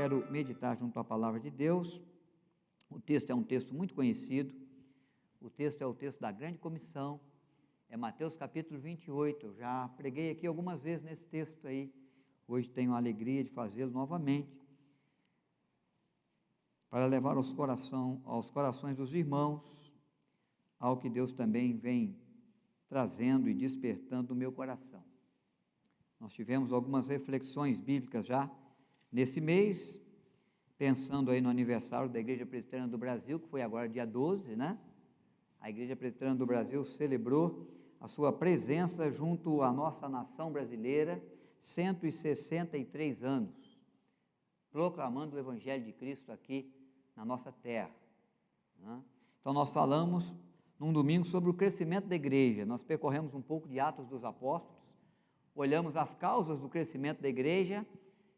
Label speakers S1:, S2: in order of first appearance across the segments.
S1: quero meditar junto à palavra de Deus. O texto é um texto muito conhecido, o texto é o texto da grande comissão, é Mateus capítulo 28, eu já preguei aqui algumas vezes nesse texto aí, hoje tenho a alegria de fazê-lo novamente, para levar aos corações dos irmãos, ao que Deus também vem trazendo e despertando no meu coração. Nós tivemos algumas reflexões bíblicas já nesse mês, pensando aí no aniversário da Igreja Presbiteriana do Brasil, que foi agora dia 12, né? A Igreja Presbiteriana do Brasil celebrou a sua presença junto à nossa nação brasileira, 163 anos, proclamando o Evangelho de Cristo aqui na nossa terra, né? Então nós falamos num domingo sobre o crescimento da igreja, nós percorremos um pouco de Atos dos Apóstolos, olhamos as causas do crescimento da igreja,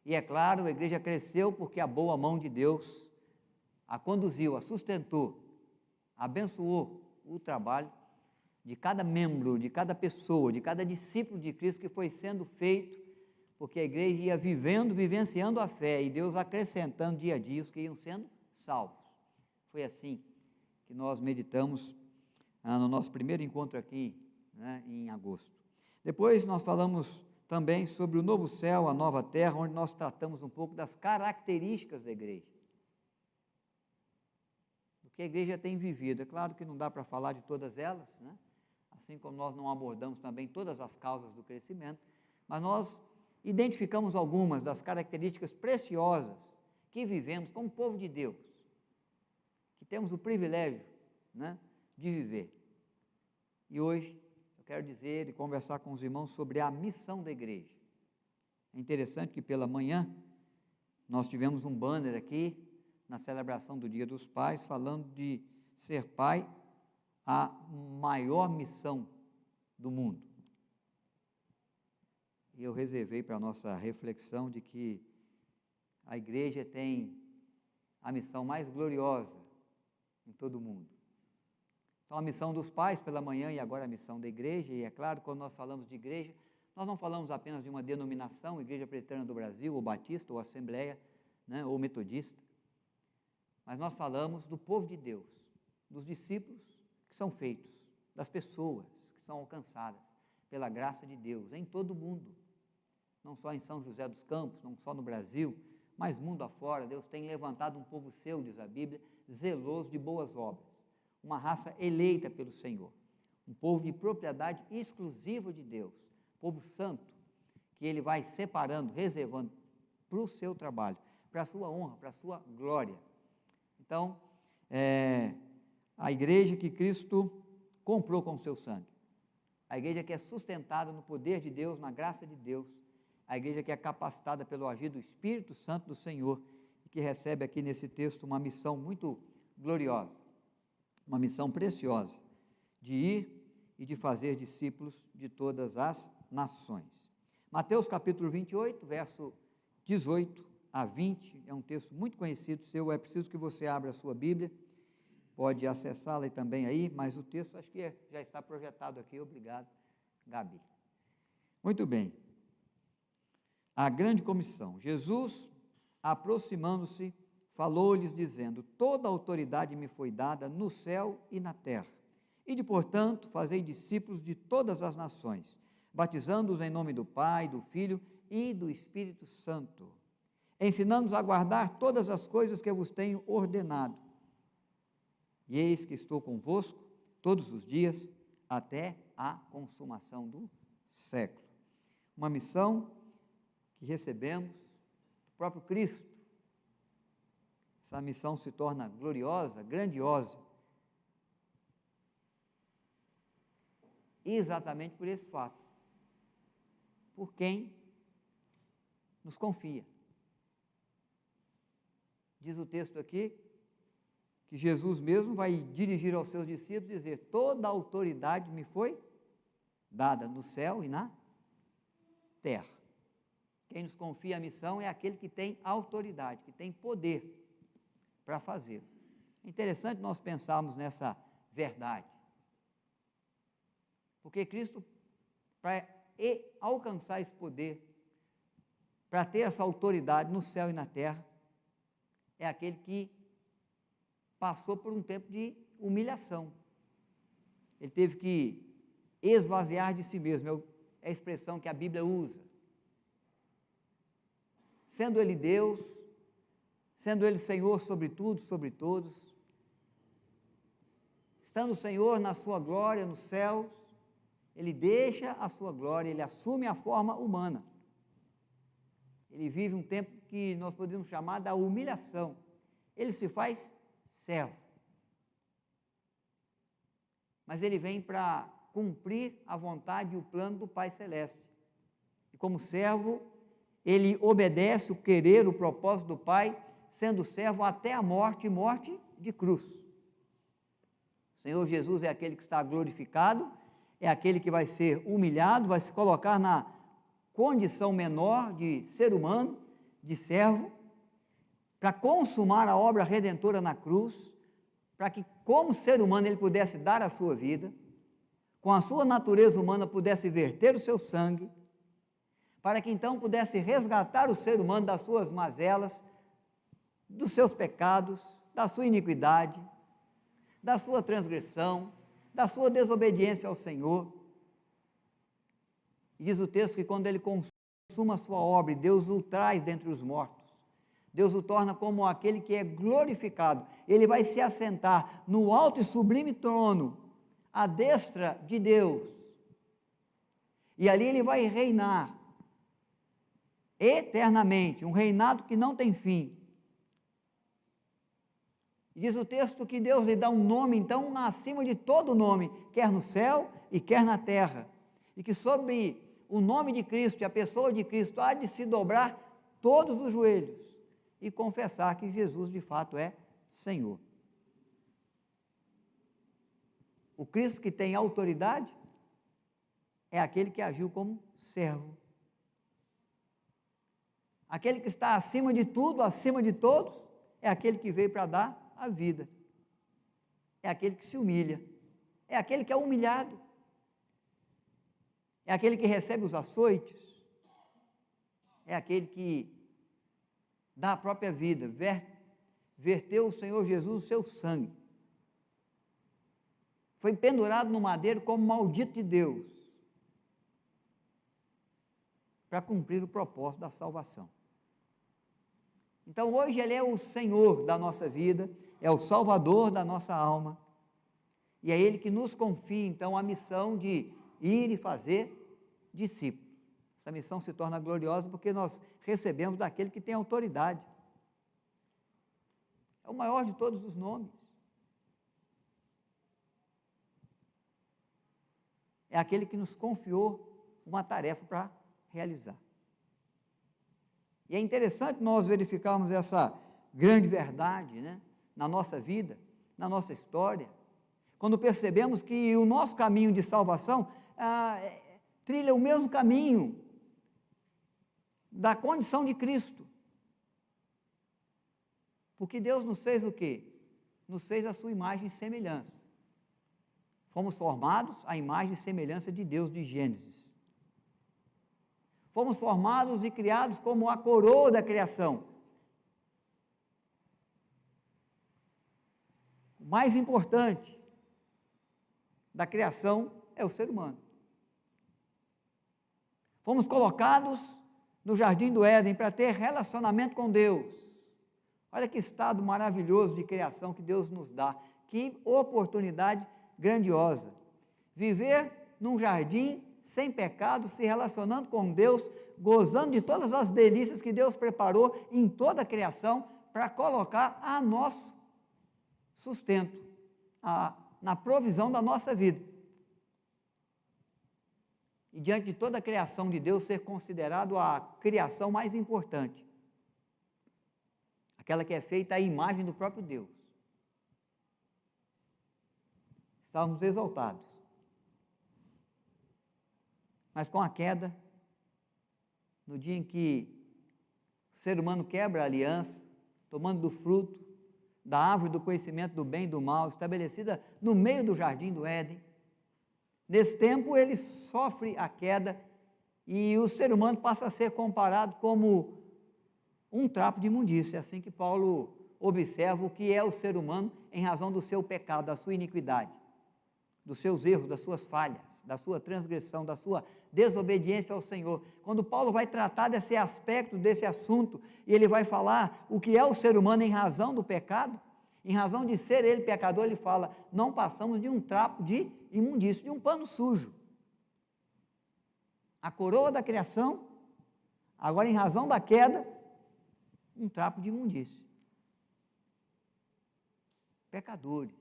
S1: e é claro, a igreja cresceu porque a boa mão de Deus a conduziu, a sustentou, abençoou o trabalho de cada membro, de cada pessoa, de cada discípulo de Cristo que foi sendo feito, porque a igreja ia vivendo, vivenciando a fé, e Deus acrescentando dia a dia os que iam sendo salvos. Foi assim que nós meditamos no nosso primeiro encontro aqui, né, em agosto. Depois nós falamos também sobre o novo céu, a nova terra, onde nós tratamos um pouco das características da igreja, do que a igreja tem vivido. É claro que não dá para falar de todas elas, né? Assim como nós não abordamos também todas as causas do crescimento, mas nós identificamos algumas das características preciosas que vivemos como povo de Deus, que temos o privilégio, né, de viver. E hoje eu quero dizer e conversar com os irmãos sobre a missão da igreja. É interessante que pela manhã nós tivemos um banner aqui na celebração do Dia dos Pais, falando de ser pai a maior missão do mundo. E eu reservei para a nossa reflexão de que a igreja tem a missão mais gloriosa em todo o mundo. Então, a missão dos pais pela manhã e agora a missão da igreja, e é claro, quando nós falamos de igreja, nós não falamos apenas de uma denominação, Igreja Presbiteriana do Brasil, ou Batista, ou Assembleia, né, ou Metodista, mas nós falamos do povo de Deus, dos discípulos que são feitos, das pessoas que são alcançadas pela graça de Deus em todo o mundo, não só em São José dos Campos, não só no Brasil, mas mundo afora. Deus tem levantado um povo seu, diz a Bíblia, zeloso de boas obras, uma raça eleita pelo Senhor, um povo de propriedade exclusiva de Deus, povo santo, que Ele vai separando, reservando para o seu trabalho, para a sua honra, para a sua glória. Então, a igreja que Cristo comprou com o seu sangue, a igreja que é sustentada no poder de Deus, na graça de Deus, a igreja que é capacitada pelo agir do Espírito Santo do Senhor, e que recebe aqui nesse texto uma missão muito gloriosa, uma missão preciosa, de ir e de fazer discípulos de todas as nações. Mateus capítulo 28, verso 18 a 20, é um texto muito conhecido seu, é preciso que você abra a sua Bíblia, pode acessá-la também aí, mas o texto acho que já está projetado aqui. Obrigado, Gabi. Muito bem. A grande comissão. Jesus, aproximando-se, falou-lhes dizendo: toda a autoridade me foi dada no céu e na terra. Ide, portanto, fazei discípulos de todas as nações, batizando-os em nome do Pai, do Filho e do Espírito Santo, ensinando-os a guardar todas as coisas que eu vos tenho ordenado. E eis que estou convosco todos os dias, até a consumação do século. Uma missão que recebemos do próprio Cristo. Essa missão se torna gloriosa, grandiosa, exatamente por esse fato, por quem nos confia. Diz o texto aqui que Jesus mesmo vai dirigir aos seus discípulos e dizer: toda a autoridade me foi dada no céu e na terra. Quem nos confia a missão é aquele que tem autoridade, que tem poder para fazê-lo. É interessante nós pensarmos nessa verdade, porque Cristo, para alcançar esse poder, para ter essa autoridade no céu e na terra, é aquele que passou por um tempo de humilhação. Ele teve que esvaziar de si mesmo, é a expressão que a Bíblia usa. Sendo Ele Deus, sendo Ele Senhor sobre tudo, sobre todos, estando o Senhor na sua glória nos céus, Ele deixa a sua glória, Ele assume a forma humana. Ele vive um tempo que nós podemos chamar da humilhação. Ele se faz servo. Mas Ele vem para cumprir a vontade e o plano do Pai Celeste. E como servo, Ele obedece o querer, o propósito do Pai, sendo servo até a morte, e morte de cruz. O Senhor Jesus é aquele que está glorificado, é aquele que vai ser humilhado, vai se colocar na condição menor de ser humano, de servo, para consumar a obra redentora na cruz, para que, como ser humano, ele pudesse dar a sua vida, com a sua natureza humana pudesse verter o seu sangue, para que então pudesse resgatar o ser humano das suas mazelas, dos seus pecados, da sua iniquidade, da sua transgressão, da sua desobediência ao Senhor. E diz o texto que quando ele consuma a sua obra, Deus o traz dentre os mortos, Deus o torna como aquele que é glorificado. Ele vai se assentar no alto e sublime trono, à destra de Deus. E ali ele vai reinar eternamente, um reinado que não tem fim. E diz o texto que Deus lhe dá um nome, então, acima de todo nome, quer no céu e quer na terra. E que sob o nome de Cristo e a pessoa de Cristo há de se dobrar todos os joelhos e confessar que Jesus de fato é Senhor. O Cristo que tem autoridade é aquele que agiu como servo. Aquele que está acima de tudo, acima de todos, é aquele que veio para dar a vida. É aquele que se humilha. É aquele que é humilhado. É aquele que recebe os açoites. É aquele que dá a própria vida, verteu o Senhor Jesus o seu sangue. Foi pendurado no madeiro como maldito de Deus, para cumprir o propósito da salvação. Então hoje Ele é o Senhor da nossa vida, é o Salvador da nossa alma, e é Ele que nos confia então a missão de ir e fazer discípulos. Essa missão se torna gloriosa porque nós recebemos daquele que tem autoridade. É o maior de todos os nomes. É aquele que nos confiou uma tarefa para realizar. E é interessante nós verificarmos essa grande verdade, né, na nossa vida, na nossa história, quando percebemos que o nosso caminho de salvação trilha o mesmo caminho da condição de Cristo. Porque Deus nos fez o quê? Nos fez a sua imagem e semelhança. Fomos formados à imagem e semelhança de Deus, de Gênesis. Fomos formados e criados como a coroa da criação. O mais importante da criação é o ser humano. Fomos colocados no jardim do Éden para ter relacionamento com Deus. Olha que estado maravilhoso de criação que Deus nos dá. Que oportunidade grandiosa. Viver num jardim sem pecado, se relacionando com Deus, gozando de todas as delícias que Deus preparou em toda a criação para colocar a nosso sustento, na provisão da nossa vida. E diante de toda a criação de Deus, ser considerado a criação mais importante, aquela que é feita à imagem do próprio Deus. Estávamos exaltados. Mas com a queda, no dia em que o ser humano quebra a aliança, tomando do fruto da árvore do conhecimento do bem e do mal, estabelecida no meio do jardim do Éden, nesse tempo ele sofre a queda e o ser humano passa a ser comparado como um trapo de imundícia, é assim que Paulo observa o que é o ser humano em razão do seu pecado, da sua iniquidade, dos seus erros, das suas falhas, da sua transgressão, da sua desobediência ao Senhor. Quando Paulo vai tratar desse aspecto, desse assunto, e ele vai falar o que é o ser humano em razão do pecado, em razão de ser ele pecador, ele fala, não passamos de um trapo de imundício, de um pano sujo. A coroa da criação, agora em razão da queda, um trapo de imundície. Pecadores,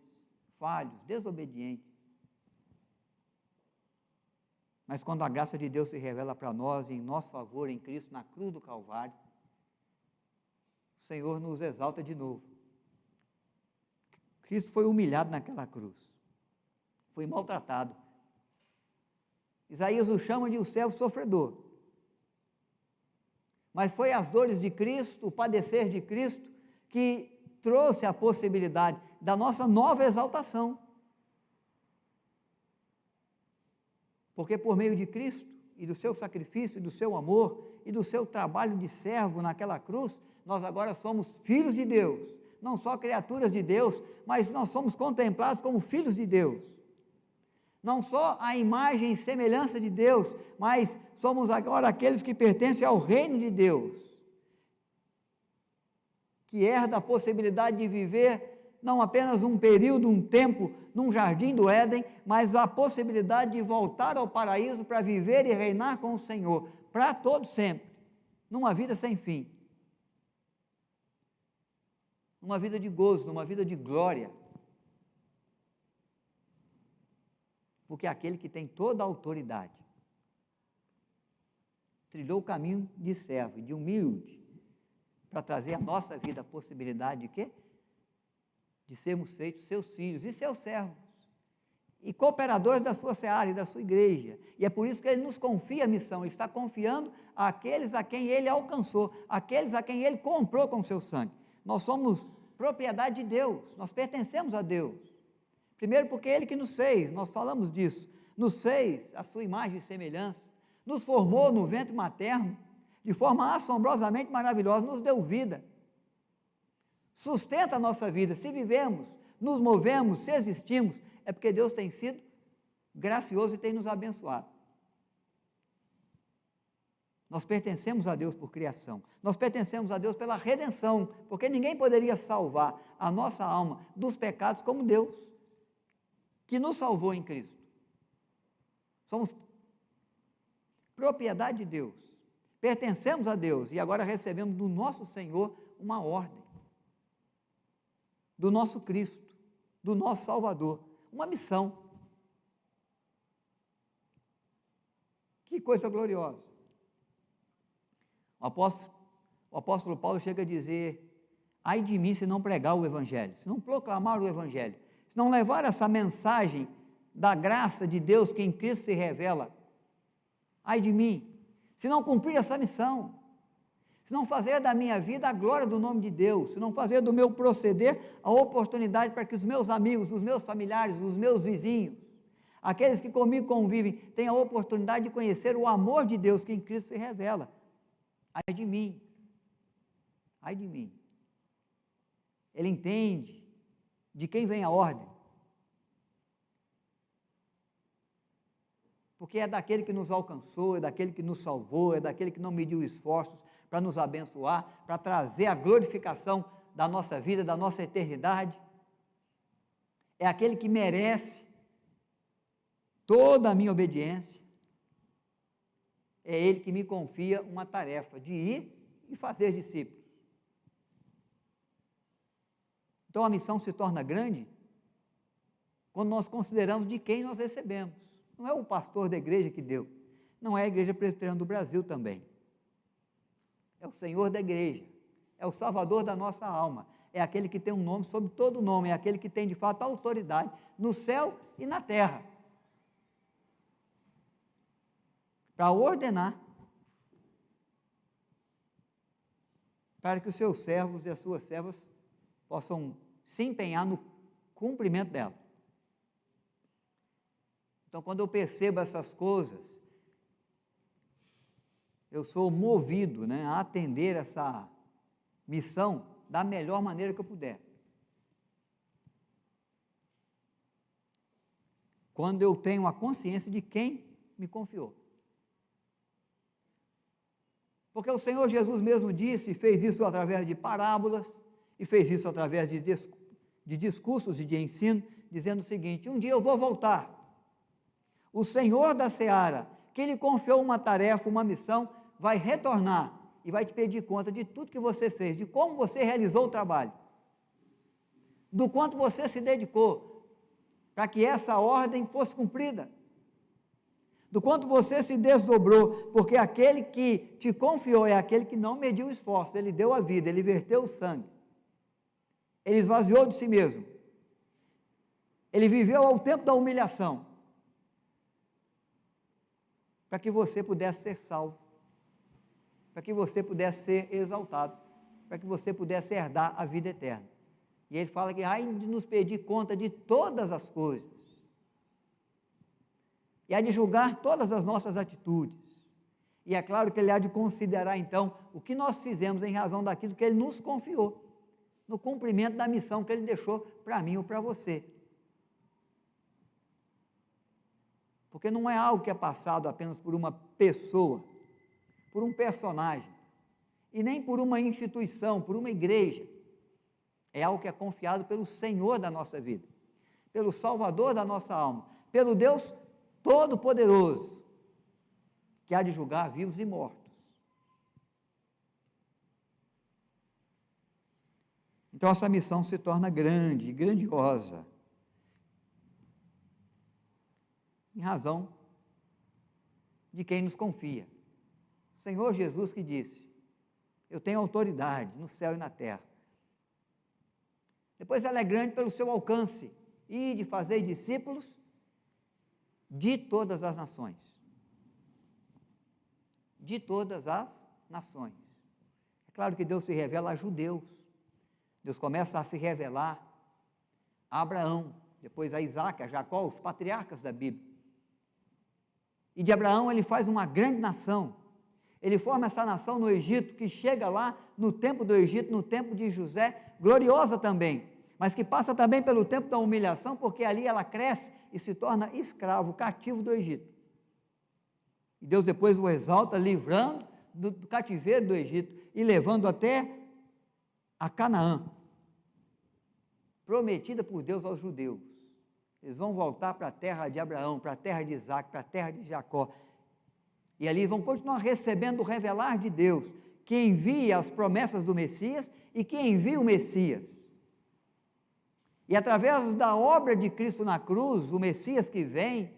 S1: falhos, desobedientes. Mas quando a graça de Deus se revela para nós, em nosso favor, em Cristo, na cruz do Calvário, o Senhor nos exalta de novo. Cristo foi humilhado naquela cruz, foi maltratado. Isaías o chama de o servo sofredor. Mas foi as dores de Cristo, o padecer de Cristo, que trouxe a possibilidade da nossa nova exaltação. Porque por meio de Cristo, e do seu sacrifício, e do seu amor, e do seu trabalho de servo naquela cruz, nós agora somos filhos de Deus. Não só criaturas de Deus, mas nós somos contemplados como filhos de Deus. Não só a imagem e semelhança de Deus, mas somos agora aqueles que pertencem ao reino de Deus, que herda a possibilidade de viver não apenas um período, um tempo, num jardim do Éden, mas a possibilidade de voltar ao paraíso para viver e reinar com o Senhor, para todo sempre, numa vida sem fim. Numa vida de gozo, numa vida de glória. Porque aquele que tem toda a autoridade trilhou o caminho de servo, de humilde, para trazer à nossa vida a possibilidade de quê? De sermos feitos seus filhos e seus servos, e cooperadores da sua seara e da sua igreja. E é por isso que ele nos confia a missão, ele está confiando àqueles a quem ele alcançou, àqueles a quem ele comprou com o seu sangue. Nós somos propriedade de Deus, nós pertencemos a Deus. Primeiro porque Ele que nos fez, nós falamos disso, nos fez a sua imagem e semelhança, nos formou no ventre materno, de forma assombrosamente maravilhosa, nos deu vida, sustenta a nossa vida. Se vivemos, nos movemos, se existimos, é porque Deus tem sido gracioso e tem nos abençoado. Nós pertencemos a Deus por criação, nós pertencemos a Deus pela redenção, porque ninguém poderia salvar a nossa alma dos pecados como Deus, que nos salvou em Cristo. Somos propriedade de Deus, pertencemos a Deus e agora recebemos do nosso Senhor uma ordem, do nosso Cristo, do nosso Salvador, uma missão. Que coisa gloriosa! O apóstolo Paulo chega a dizer, ai de mim se não pregar o Evangelho, se não proclamar o Evangelho, se não levar essa mensagem da graça de Deus que em Cristo se revela, ai de mim, se não cumprir essa missão, se não fazer da minha vida a glória do nome de Deus, se não fazer do meu proceder a oportunidade para que os meus amigos, os meus familiares, os meus vizinhos, aqueles que comigo convivem, tenham a oportunidade de conhecer o amor de Deus que em Cristo se revela. Ai de mim, ai de mim. Ele entende de quem vem a ordem, porque é daquele que nos alcançou, é daquele que nos salvou, é daquele que não mediu esforços para nos abençoar, para trazer a glorificação da nossa vida, da nossa eternidade. É aquele que merece toda a minha obediência. É Ele que me confia uma tarefa de ir e fazer discípulos. Então a missão se torna grande quando nós consideramos de quem nós recebemos. Não é o pastor da igreja que deu, não é a Igreja Presbiteriana do Brasil também. É o Senhor da igreja, é o Salvador da nossa alma, é aquele que tem um nome sobre todo nome, é aquele que tem de fato autoridade no céu e na terra, para ordenar, para que os seus servos e as suas servas possam se empenhar no cumprimento dela. Então, quando eu percebo essas coisas, eu sou movido, a atender essa missão da melhor maneira que eu puder. Quando eu tenho a consciência de quem me confiou. Porque o Senhor Jesus mesmo disse, fez isso através de parábolas, e fez isso através de discursos e de ensino, dizendo o seguinte: um dia eu vou voltar. O Senhor da seara, que lhe confiou uma tarefa, uma missão, vai retornar e vai te pedir conta de tudo que você fez, de como você realizou o trabalho, do quanto você se dedicou para que essa ordem fosse cumprida, do quanto você se desdobrou, porque aquele que te confiou é aquele que não mediu esforço, ele deu a vida, ele verteu o sangue, ele esvaziou de si mesmo, ele viveu ao tempo da humilhação, para que você pudesse ser salvo, para que você pudesse ser exaltado, para que você pudesse herdar a vida eterna. E ele fala que há de nos pedir conta de todas as coisas, e há de julgar todas as nossas atitudes, e é claro que ele há de considerar então o que nós fizemos em razão daquilo que ele nos confiou, no cumprimento da missão que ele deixou para mim ou para você. Porque não é algo que é passado apenas por uma pessoa, por um personagem, e nem por uma instituição, por uma igreja. É algo que é confiado pelo Senhor da nossa vida, pelo Salvador da nossa alma, pelo Deus Todo-Poderoso, que há de julgar vivos e mortos. Então essa missão se torna grande e grandiosa, em razão de quem nos confia. O Senhor Jesus que disse: eu tenho autoridade no céu e na terra. Depois ela é grande pelo seu alcance, e de fazer discípulos de todas as nações. De todas as nações. É claro que Deus se revela a judeus. Deus começa a se revelar a Abraão, depois a Isaac, a Jacó, os patriarcas da Bíblia. E de Abraão ele faz uma grande nação. Ele forma essa nação no Egito, que chega lá no tempo do Egito, no tempo de José, gloriosa também, mas que passa também pelo tempo da humilhação, porque ali ela cresce e se torna escravo, cativo do Egito. E Deus depois o exalta, livrando do cativeiro do Egito e levando até a Canaã, prometida por Deus aos judeus. Eles vão voltar para a terra de Abraão, para a terra de Isaac, para a terra de Jacó. E ali vão continuar recebendo o revelar de Deus, que envia as promessas do Messias e que envia o Messias. E através da obra de Cristo na cruz, o Messias que vem,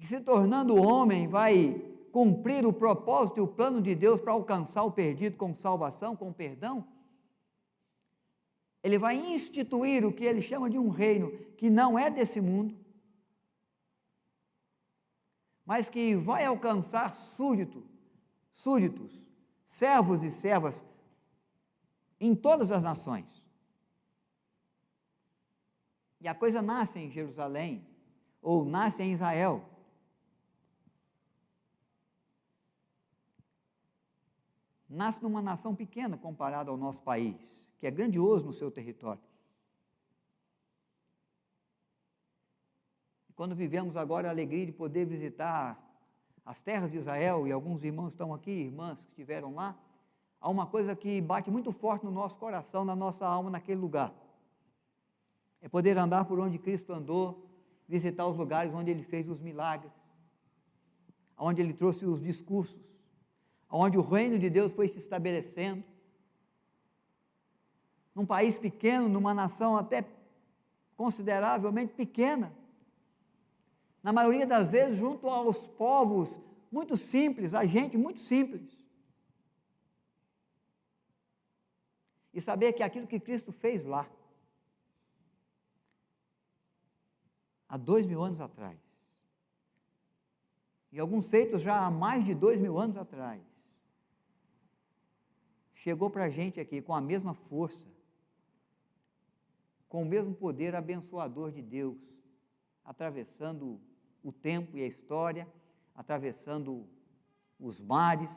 S1: que se tornando homem, vai cumprir o propósito e o plano de Deus para alcançar o perdido com salvação, com perdão, ele vai instituir o que ele chama de um reino que não é desse mundo, mas que vai alcançar súditos, servos e servas em todas as nações. E a coisa nasce em Jerusalém, ou nasce em Israel. Nasce numa nação pequena comparada ao nosso país, que é grandioso no seu território. E quando vivemos agora a alegria de poder visitar as terras de Israel, e alguns irmãos estão aqui, irmãs que estiveram lá, há uma coisa que bate muito forte no nosso coração, na nossa alma, naquele lugar. É poder andar por onde Cristo andou, visitar os lugares onde Ele fez os milagres, onde Ele trouxe os discursos, onde o reino de Deus foi se estabelecendo, num país pequeno, numa nação até consideravelmente pequena, na maioria das vezes junto aos povos muito simples, a gente muito simples. E saber que aquilo que Cristo fez lá, há 2000 anos atrás, e alguns feitos já há mais de 2000 anos atrás, chegou para a gente aqui com a mesma força, com o mesmo poder abençoador de Deus, atravessando o tempo e a história, atravessando os mares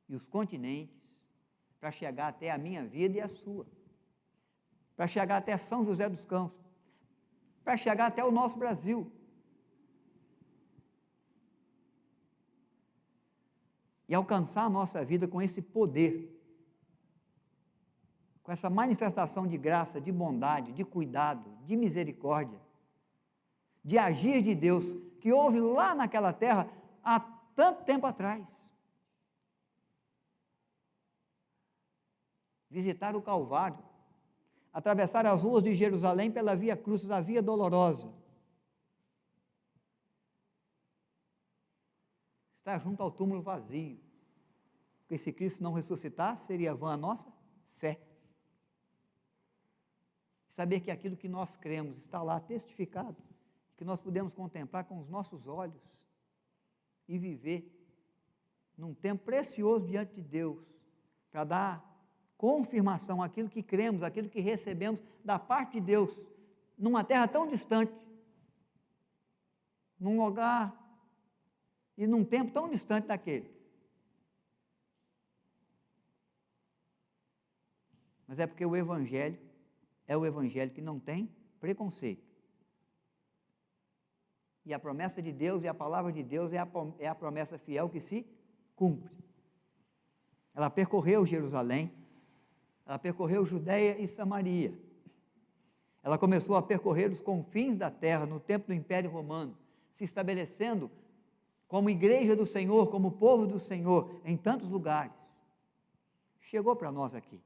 S1: e os continentes, para chegar até a minha vida e a sua, para chegar até São José dos Campos, para chegar até o nosso Brasil. E alcançar a nossa vida com esse poder, com essa manifestação de graça, de bondade, de cuidado, de misericórdia, de agir de Deus, que houve lá naquela terra há tanto tempo atrás. Visitar o Calvário, atravessar as ruas de Jerusalém pela Via Crucis, a Via Dolorosa, estar junto ao túmulo vazio, porque se Cristo não ressuscitasse, seria vã a nossa fé. Saber que aquilo que nós cremos está lá testificado, que nós podemos contemplar com os nossos olhos e viver num tempo precioso diante de Deus, para dar confirmação àquilo que cremos, àquilo que recebemos da parte de Deus, numa terra tão distante, num lugar e num tempo tão distante daquele. Mas é porque o Evangelho é o Evangelho que não tem preconceito. E a promessa de Deus e a palavra de Deus é a promessa fiel que se cumpre. Ela percorreu Jerusalém, ela percorreu Judeia e Samaria. Ela começou a percorrer os confins da terra no tempo do Império Romano, se estabelecendo como igreja do Senhor, como povo do Senhor, em tantos lugares. Chegou para nós aqui.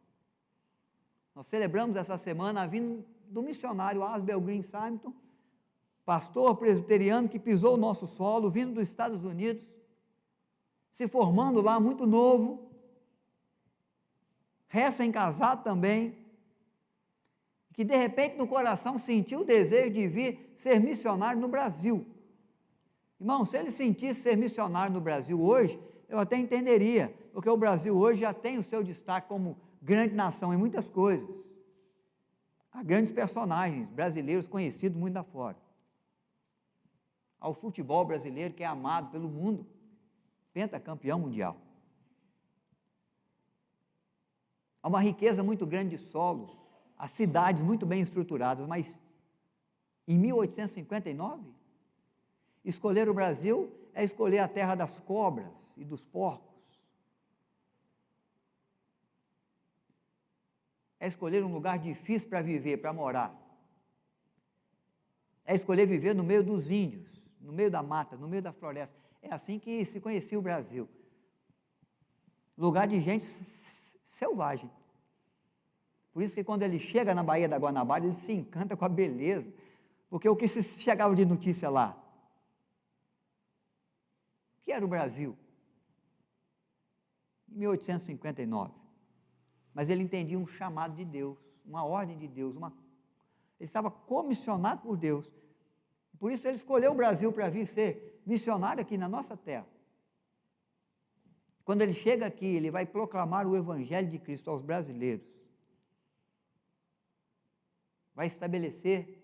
S1: Nós celebramos essa semana a vinda do missionário Asbel Green Simon, pastor presbiteriano que pisou o nosso solo, vindo dos Estados Unidos, se formando lá muito novo, recém-casado também, que de repente no coração sentiu o desejo de vir ser missionário no Brasil. Irmão, se ele sentisse ser missionário no Brasil hoje, eu até entenderia, porque o Brasil hoje já tem o seu destaque como grande nação em muitas coisas. Há grandes personagens brasileiros conhecidos muito afora. Há o futebol brasileiro que é amado pelo mundo, pentacampeão mundial. Há uma riqueza muito grande de solo, há cidades muito bem estruturadas, mas em 1859, escolher o Brasil é escolher a terra das cobras e dos porcos. É escolher um lugar difícil para viver, para morar. É escolher viver no meio dos índios, no meio da mata, no meio da floresta. É assim que se conhecia o Brasil. Lugar de gente selvagem. Por isso que quando ele chega na Baía da Guanabara, ele se encanta com a beleza, porque o que se chegava de notícia lá? O que era o Brasil? Em 1859. Mas ele entendia um chamado de Deus, uma ordem de Deus, ele estava comissionado por Deus. Por isso ele escolheu o Brasil para vir ser missionário aqui na nossa terra. Quando ele chega aqui, ele vai proclamar o Evangelho de Cristo aos brasileiros. Vai estabelecer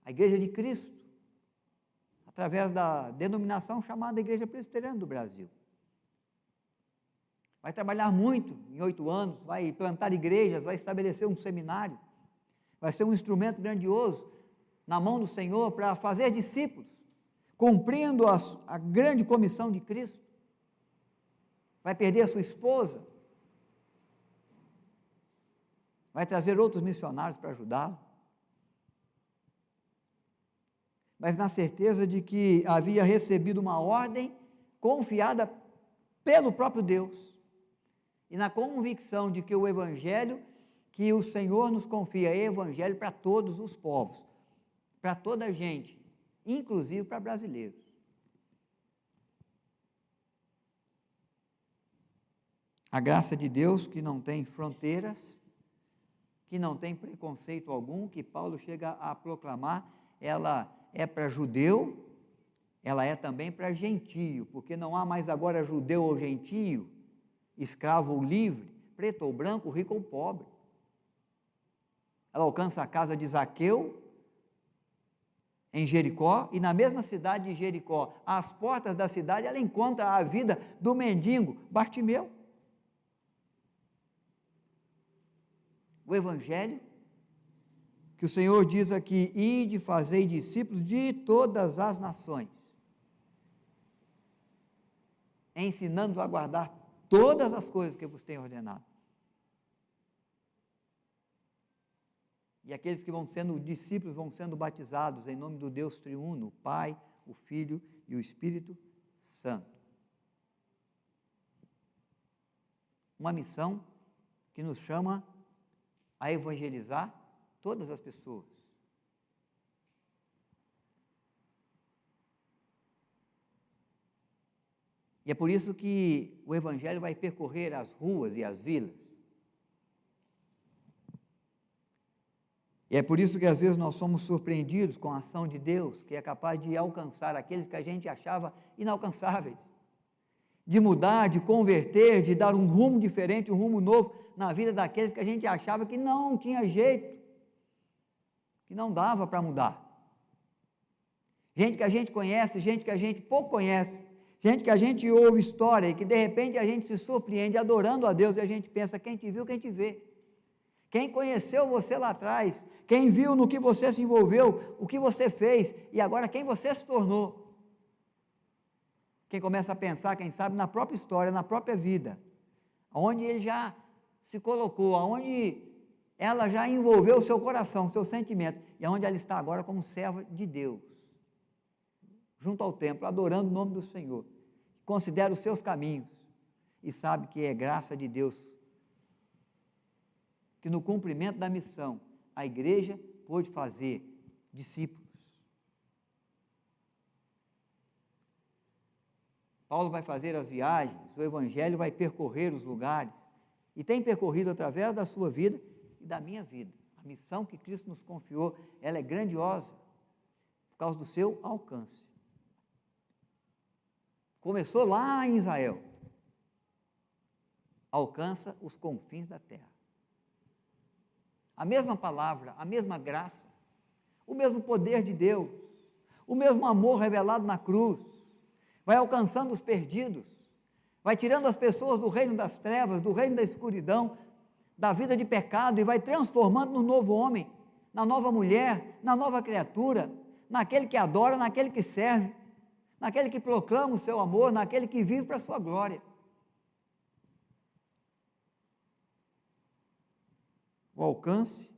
S1: a Igreja de Cristo, através da denominação chamada Igreja Presbiteriana do Brasil. Vai trabalhar muito, em 8 anos, vai plantar igrejas, vai estabelecer um seminário, vai ser um instrumento grandioso na mão do Senhor para fazer discípulos, cumprindo a grande comissão de Cristo. Vai perder a sua esposa, vai trazer outros missionários para ajudá-lo, mas na certeza de que havia recebido uma ordem confiada pelo próprio Deus, e na convicção de que o Evangelho que o Senhor nos confia é Evangelho para todos os povos, para toda a gente, inclusive para brasileiros. A graça de Deus que não tem fronteiras, que não tem preconceito algum, que Paulo chega a proclamar, ela é para judeu, ela é também para gentio, porque não há mais agora judeu ou gentio, escravo ou livre, preto ou branco, rico ou pobre. Ela alcança a casa de Zaqueu, em Jericó, e na mesma cidade de Jericó, às portas da cidade, ela encontra a vida do mendigo Bartimeu. o Evangelho, que o Senhor diz aqui: ide, fazei discípulos de todas as nações, ensinando-os a guardar todas as coisas que vos tenho ordenado. E aqueles que vão sendo discípulos vão sendo batizados em nome do Deus triuno, o Pai, o Filho e o Espírito Santo. Uma missão que nos chama a evangelizar todas as pessoas. E é por isso que o Evangelho vai percorrer as ruas e as vilas. E é por isso que às vezes nós somos surpreendidos com a ação de Deus, que é capaz de alcançar aqueles que a gente achava inalcançáveis, de mudar, de converter, de dar um rumo diferente, um rumo novo na vida daqueles que a gente achava que não tinha jeito, que não dava para mudar. Gente que a gente conhece, gente que a gente pouco conhece, gente que a gente ouve história e que de repente a gente se surpreende adorando a Deus e a gente pensa: quem te viu, quem te vê. Quem conheceu você lá atrás, quem viu no que você se envolveu, o que você fez e agora quem você se tornou. Quem começa a pensar, quem sabe, na própria história, na própria vida, onde ele já se colocou, aonde ela já envolveu o seu coração, o seu sentimento, e aonde ela está agora como serva de Deus, junto ao templo, adorando o nome do Senhor, considera os seus caminhos e sabe que é graça de Deus, que no cumprimento da missão, a igreja pôde fazer discípulos. Paulo vai fazer as viagens, o Evangelho vai percorrer os lugares, e tem percorrido através da sua vida e da minha vida. A missão que Cristo nos confiou, ela é grandiosa, por causa do seu alcance. Começou lá em Israel, alcança os confins da terra. A mesma palavra, a mesma graça, o mesmo poder de Deus, o mesmo amor revelado na cruz, vai alcançando os perdidos, vai tirando as pessoas do reino das trevas, do reino da escuridão, da vida de pecado, e vai transformando no novo homem, na nova mulher, na nova criatura, naquele que adora, naquele que serve, naquele que proclama o seu amor, naquele que vive para a sua glória. O alcance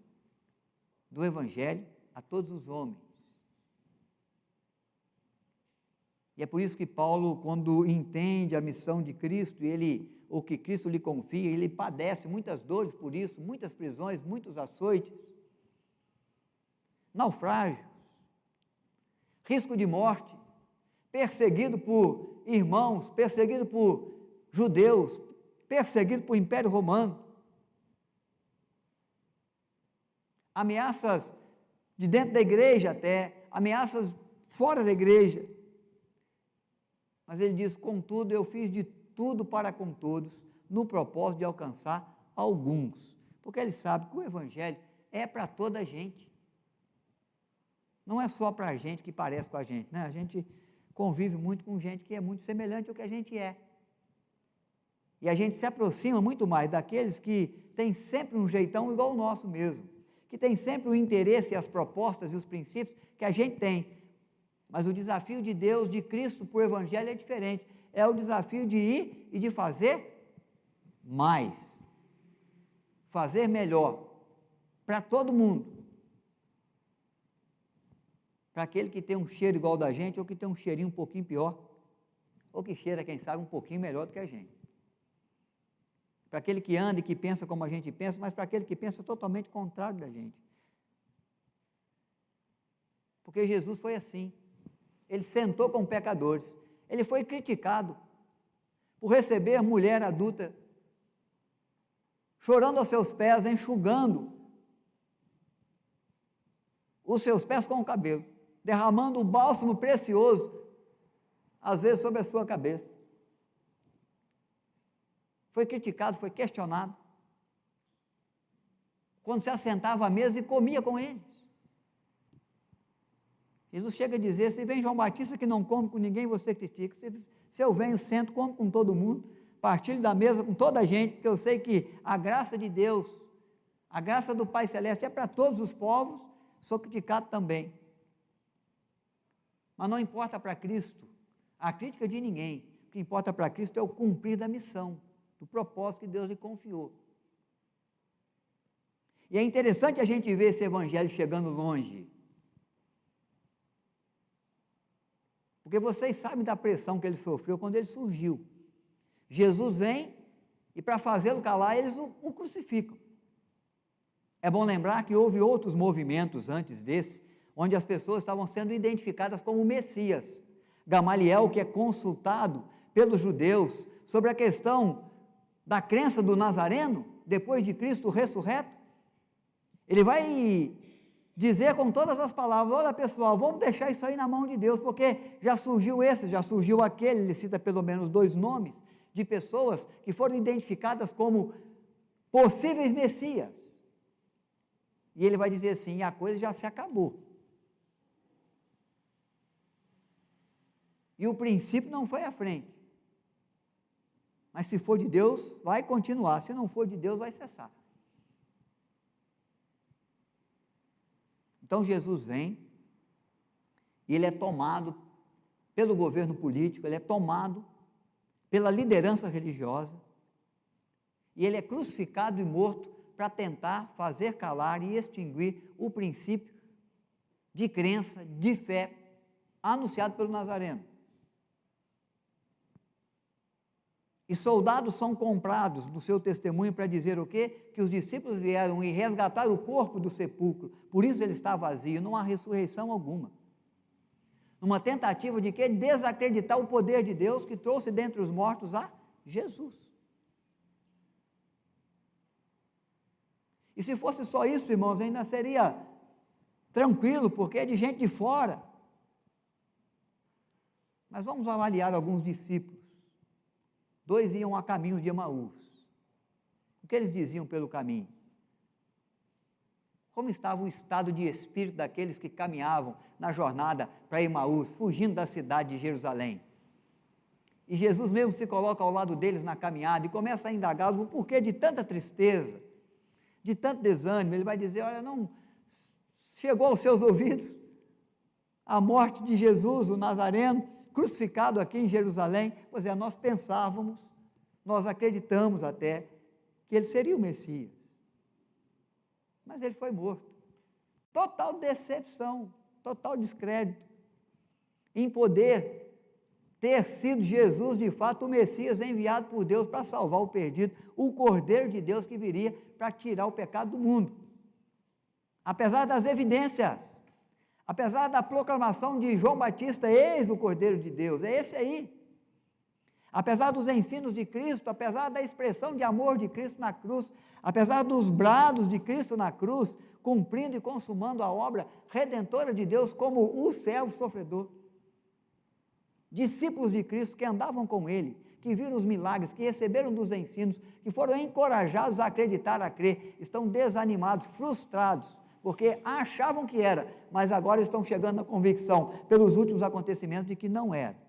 S1: do Evangelho a todos os homens. E é por isso que Paulo, quando entende a missão de Cristo, o que Cristo lhe confia, ele padece muitas dores por isso, muitas prisões, muitos açoites, naufrágios, risco de morte, perseguido por irmãos, perseguido por judeus, perseguido por Império Romano, ameaças de dentro da igreja até, ameaças fora da igreja. Mas ele diz: contudo, eu fiz de tudo para com todos, no propósito de alcançar alguns. Porque ele sabe que o Evangelho é para toda a gente. Não é só para a gente que parece com a gente, né? A gente convive muito com gente que é muito semelhante ao que a gente é. E a gente se aproxima muito mais daqueles que têm sempre um jeitão igual o nosso mesmo, que tem sempre o interesse e as propostas e os princípios que a gente tem. Mas o desafio de Deus, de Cristo, para o Evangelho é diferente. É o desafio de ir e de fazer mais. Fazer melhor. Para todo mundo. Para aquele que tem um cheiro igual da gente, ou que tem um cheirinho um pouquinho pior, ou que cheira, quem sabe, um pouquinho melhor do que a gente. Para aquele que anda e que pensa como a gente pensa, mas para aquele que pensa totalmente contrário da gente. Porque Jesus foi assim. Ele sentou com pecadores, ele foi criticado por receber mulher adulta, chorando aos seus pés, enxugando os seus pés com o cabelo, derramando um bálsamo precioso, às vezes sobre a sua cabeça. Foi criticado, foi questionado, quando se assentava à mesa e comia com eles. Jesus chega a dizer: se vem João Batista que não come com ninguém, você critica. Se eu venho, sento, como com todo mundo, partilho da mesa com toda a gente, porque eu sei que a graça de Deus A graça do Pai Celeste é para todos os povos, sou criticado também. Mas não importa para Cristo a crítica de ninguém. O que importa para Cristo é o cumprir da missão, do propósito que Deus lhe confiou. E é interessante a gente ver esse evangelho chegando longe. Porque vocês sabem da pressão que ele sofreu quando ele surgiu. Jesus vem e para fazê-lo calar, eles o crucificam. É bom lembrar que houve outros movimentos antes desse, onde as pessoas estavam sendo identificadas como Messias. Gamaliel, que é consultado pelos judeus sobre a questão da crença do Nazareno, depois de Cristo ressurreto, ele vai dizer com todas as palavras: olha pessoal, vamos deixar isso aí na mão de Deus, porque já surgiu esse, já surgiu aquele. Ele cita pelo menos 2 nomes de pessoas que foram identificadas como possíveis Messias. E ele vai dizer assim: a coisa já se acabou. E o princípio não foi à frente. Mas se for de Deus, vai continuar. Se não for de Deus, vai cessar. Então Jesus vem, e ele é tomado pelo governo político, ele é tomado pela liderança religiosa, e ele é crucificado e morto para tentar fazer calar e extinguir o princípio de crença, de fé, anunciado pelo Nazareno. E soldados são comprados no seu testemunho para dizer o quê? Que os discípulos vieram e resgataram o corpo do sepulcro, por isso ele está vazio, não há ressurreição alguma. Numa tentativa de quê? Desacreditar o poder de Deus que trouxe dentre os mortos a Jesus. E se fosse só isso, irmãos, ainda seria tranquilo, porque é de gente de fora. Mas vamos avaliar alguns discípulos. 2 iam a caminho de Emaús. O que eles diziam pelo caminho? Como estava o estado de espírito daqueles que caminhavam na jornada para Emaús, fugindo da cidade de Jerusalém? E Jesus mesmo se coloca ao lado deles na caminhada e começa a indagá-los o porquê de tanta tristeza, de tanto desânimo. Ele vai dizer: olha, não chegou aos seus ouvidos a morte de Jesus, o Nazareno, crucificado aqui em Jerusalém? Pois é, nós pensávamos, nós acreditamos até que ele seria o Messias, mas ele foi morto. Total decepção, total descrédito em poder ter sido Jesus de fato o Messias enviado por Deus para salvar o perdido, o Cordeiro de Deus que viria para tirar o pecado do mundo. Apesar das evidências, apesar da proclamação de João Batista: eis o Cordeiro de Deus, é esse aí. Apesar dos ensinos de Cristo, apesar da expressão de amor de Cristo na cruz, apesar dos brados de Cristo na cruz, cumprindo e consumando a obra redentora de Deus como o servo sofredor. Discípulos de Cristo que andavam com ele, que viram os milagres, que receberam dos ensinos, que foram encorajados a acreditar, a crer, estão desanimados, frustrados, porque achavam que era, mas agora estão chegando na convicção, pelos últimos acontecimentos, de que não era.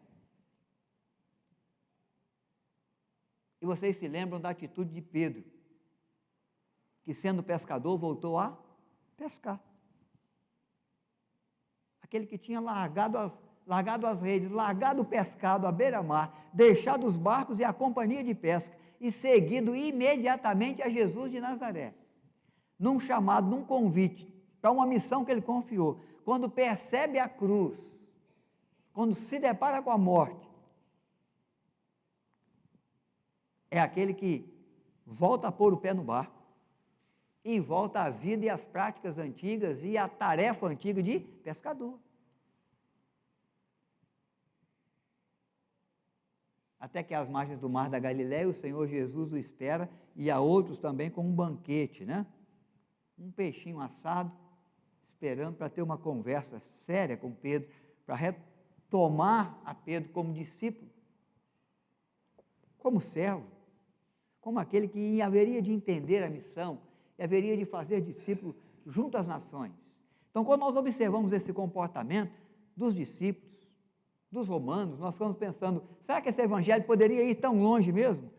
S1: E vocês se lembram da atitude de Pedro, que sendo pescador voltou a pescar. Aquele que tinha largado as redes, largado o pescado à beira-mar, deixado os barcos e a companhia de pesca e seguido imediatamente a Jesus de Nazaré. Num chamado, num convite, para uma missão que ele confiou, quando percebe a cruz, quando se depara com a morte, é aquele que volta a pôr o pé no barco e volta à vida e às práticas antigas e à tarefa antiga de pescador. Até que às margens do mar da Galileia o Senhor Jesus o espera, e a outros também com um banquete, né? Um peixinho assado, esperando para ter uma conversa séria com Pedro, para retomar a Pedro como discípulo, como servo, como aquele que haveria de entender a missão e haveria de fazer discípulo junto às nações. Então, quando nós observamos esse comportamento dos discípulos, dos romanos, nós ficamos pensando: será que esse evangelho poderia ir tão longe mesmo?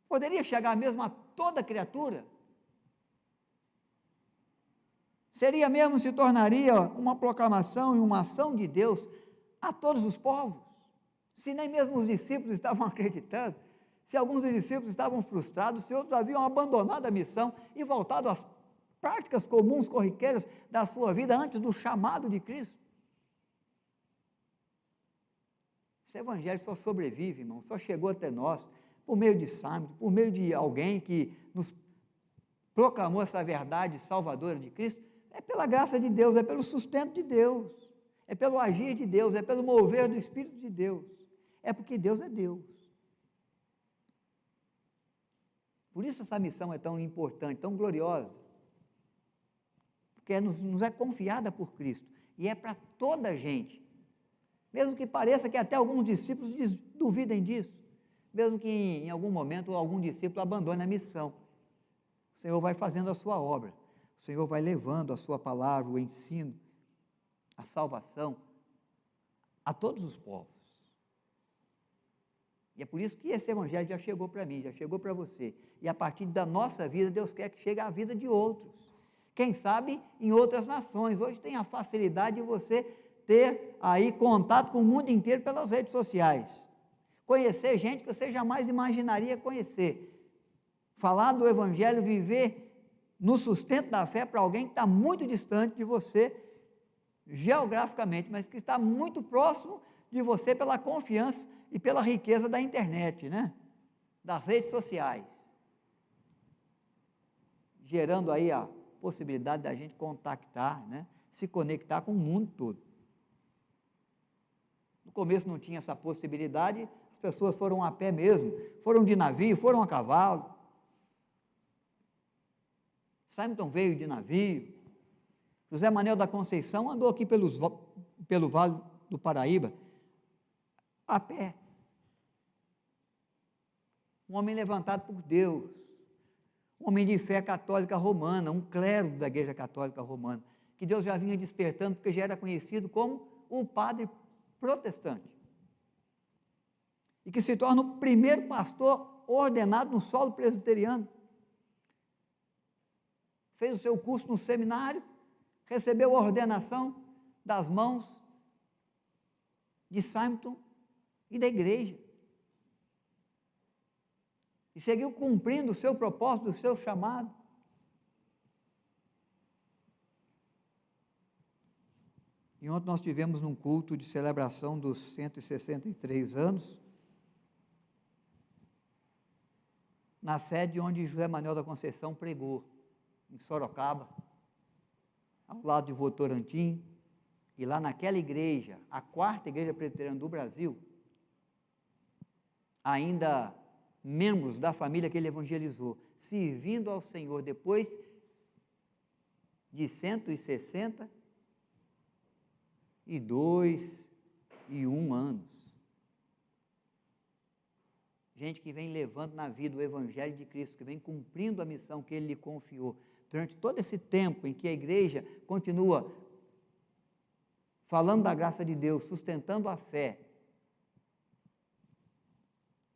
S1: Poderia chegar mesmo a toda criatura? Seria mesmo, se tornaria uma proclamação e uma ação de Deus a todos os povos? Se nem mesmo os discípulos estavam acreditando, se alguns dos discípulos estavam frustrados, se outros haviam abandonado a missão e voltado às práticas comuns, corriqueiras da sua vida antes do chamado de Cristo. Esse evangelho só sobrevive, irmão, só chegou até nós por meio de Simon, por meio de alguém que nos proclamou essa verdade salvadora de Cristo. É pela graça de Deus, é pelo sustento de Deus, é pelo agir de Deus, é pelo mover do Espírito de Deus, é porque Deus é Deus. Por isso essa missão é tão importante, tão gloriosa, porque nos é confiada por Cristo, e é para toda a gente, mesmo que pareça que até alguns discípulos duvidem disso, mesmo que em algum momento algum discípulo abandone a missão, o Senhor vai fazendo a sua obra, o Senhor vai levando a sua palavra, o ensino, a salvação a todos os povos. E é por isso que esse evangelho já chegou para mim, já chegou para você. E a partir da nossa vida, Deus quer que chegue à vida de outros. Quem sabe em outras nações. Hoje tem a facilidade de você ter aí contato com o mundo inteiro pelas redes sociais. Conhecer gente que você jamais imaginaria conhecer. Falar do evangelho, viver no sustento da fé para alguém que está muito distante de você geograficamente, mas que está muito próximo de você pela confiança e pela riqueza da internet, né? Das redes sociais, gerando aí a possibilidade da gente contactar, né? Se conectar com o mundo todo. No começo não tinha essa possibilidade, as pessoas foram a pé mesmo, foram de navio, foram a cavalo. Simon veio de navio, José Manuel da Conceição andou aqui pelo Vale do Paraíba, a pé. Um homem levantado por Deus, um homem de fé católica romana, um clero da Igreja Católica Romana, que Deus já vinha despertando, porque já era conhecido como o padre protestante, e que se torna o primeiro pastor ordenado no solo presbiteriano. Fez o seu curso no seminário, recebeu a ordenação das mãos de Simon e da igreja. E seguiu cumprindo o seu propósito, o seu chamado. E ontem nós tivemos num culto de celebração dos 163 anos, na sede onde José Manuel da Conceição pregou, em Sorocaba, ao lado de Votorantim, e lá naquela igreja, a quarta igreja presbiteriana do Brasil, ainda membros da família que ele evangelizou, servindo ao Senhor depois de 162 anos. Gente que vem levando na vida o evangelho de Cristo, que vem cumprindo a missão que ele lhe confiou, durante todo esse tempo em que a igreja continua falando da graça de Deus, sustentando a fé,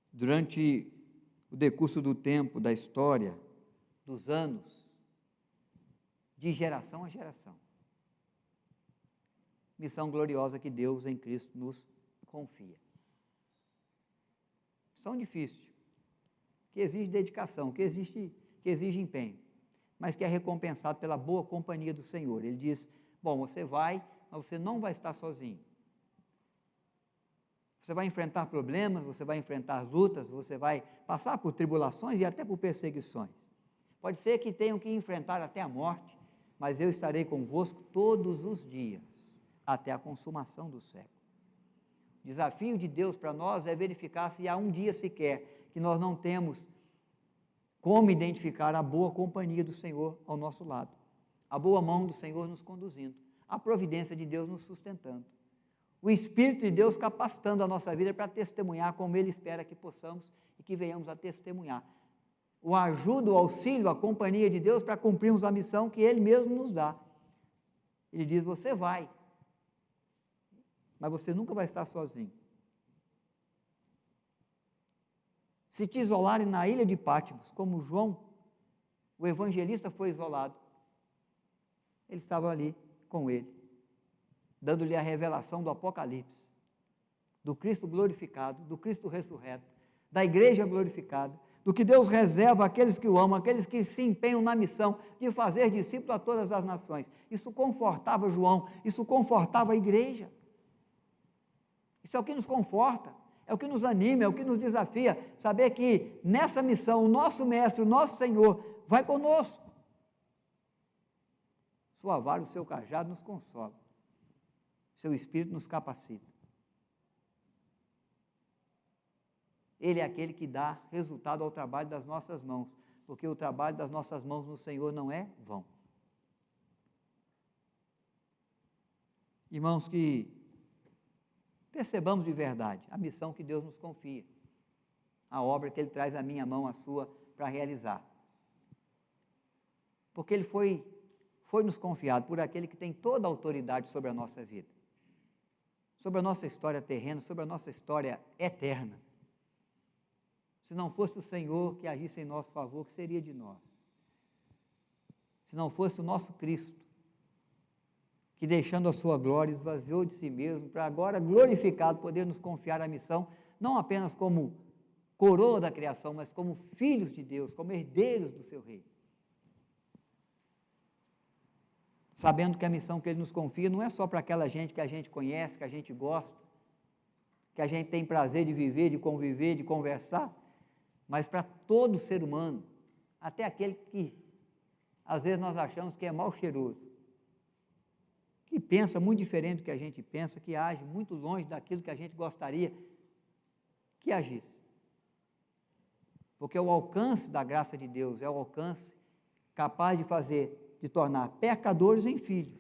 S1: durante o decurso do tempo, da história, dos anos, de geração a geração. Missão gloriosa que Deus em Cristo nos confia. Missão difícil, que exige dedicação, que exige empenho, mas que é recompensado pela boa companhia do Senhor. Ele diz, bom, você vai, mas você não vai estar sozinho. Você vai enfrentar problemas, você vai enfrentar lutas, você vai passar por tribulações e até por perseguições. Pode ser que tenham que enfrentar até a morte, mas eu estarei convosco todos os dias, até a consumação do século. O desafio de Deus para nós é verificar se há um dia sequer que nós não temos como identificar a boa companhia do Senhor ao nosso lado, a boa mão do Senhor nos conduzindo, a providência de Deus nos sustentando, o Espírito de Deus capacitando a nossa vida para testemunhar como Ele espera que possamos e que venhamos a testemunhar. O ajuda, o auxílio, a companhia de Deus para cumprirmos a missão que Ele mesmo nos dá. Ele diz, você vai, mas você nunca vai estar sozinho. Se te isolarem na ilha de Patmos, como João, o evangelista, foi isolado, ele estava ali com ele, dando-lhe a revelação do Apocalipse, do Cristo glorificado, do Cristo ressurreto, da igreja glorificada, do que Deus reserva àqueles que o amam, àqueles que se empenham na missão de fazer discípulos a todas as nações. Isso confortava João, isso confortava a igreja. Isso é o que nos conforta, é o que nos anima, é o que nos desafia, saber que nessa missão o nosso Mestre, o nosso Senhor, vai conosco. Sua vara, o seu cajado nos consola, seu Espírito nos capacita. Ele é aquele que dá resultado ao trabalho das nossas mãos, porque o trabalho das nossas mãos no Senhor não é vão. Irmãos, que percebamos de verdade a missão que Deus nos confia, a obra que Ele traz à minha mão, à sua, para realizar. Porque Ele foi nos confiado por aquele que tem toda a autoridade sobre a nossa vida, sobre a nossa história terrena, sobre a nossa história eterna. Se não fosse o Senhor que agisse em nosso favor, o que seria de nós? Se não fosse o nosso Cristo, que deixando a sua glória, esvaziou de si mesmo, para agora, glorificado, poder nos confiar a missão, não apenas como coroa da criação, mas como filhos de Deus, como herdeiros do seu reino. Sabendo que a missão que Ele nos confia não é só para aquela gente que a gente conhece, que a gente gosta, que a gente tem prazer de viver, de conviver, de conversar, mas para todo ser humano, até aquele que às vezes nós achamos que é mal cheiroso, que pensa muito diferente do que a gente pensa, que age muito longe daquilo que a gente gostaria que agisse. Porque o alcance da graça de Deus é o alcance capaz de tornar pecadores em filhos.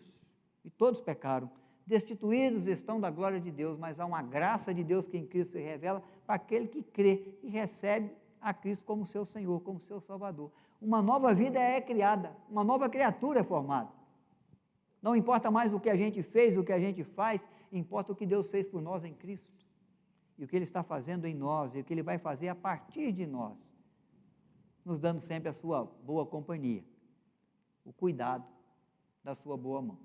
S1: E todos pecaram, destituídos estão da glória de Deus, mas há uma graça de Deus que em Cristo se revela para aquele que crê e recebe a Cristo como seu Senhor, como seu Salvador. Uma nova vida é criada, uma nova criatura é formada. Não importa mais o que a gente fez, o que a gente faz, importa o que Deus fez por nós em Cristo. E o que Ele está fazendo em nós, e o que Ele vai fazer a partir de nós, nos dando sempre a sua boa companhia, o cuidado da sua boa mão.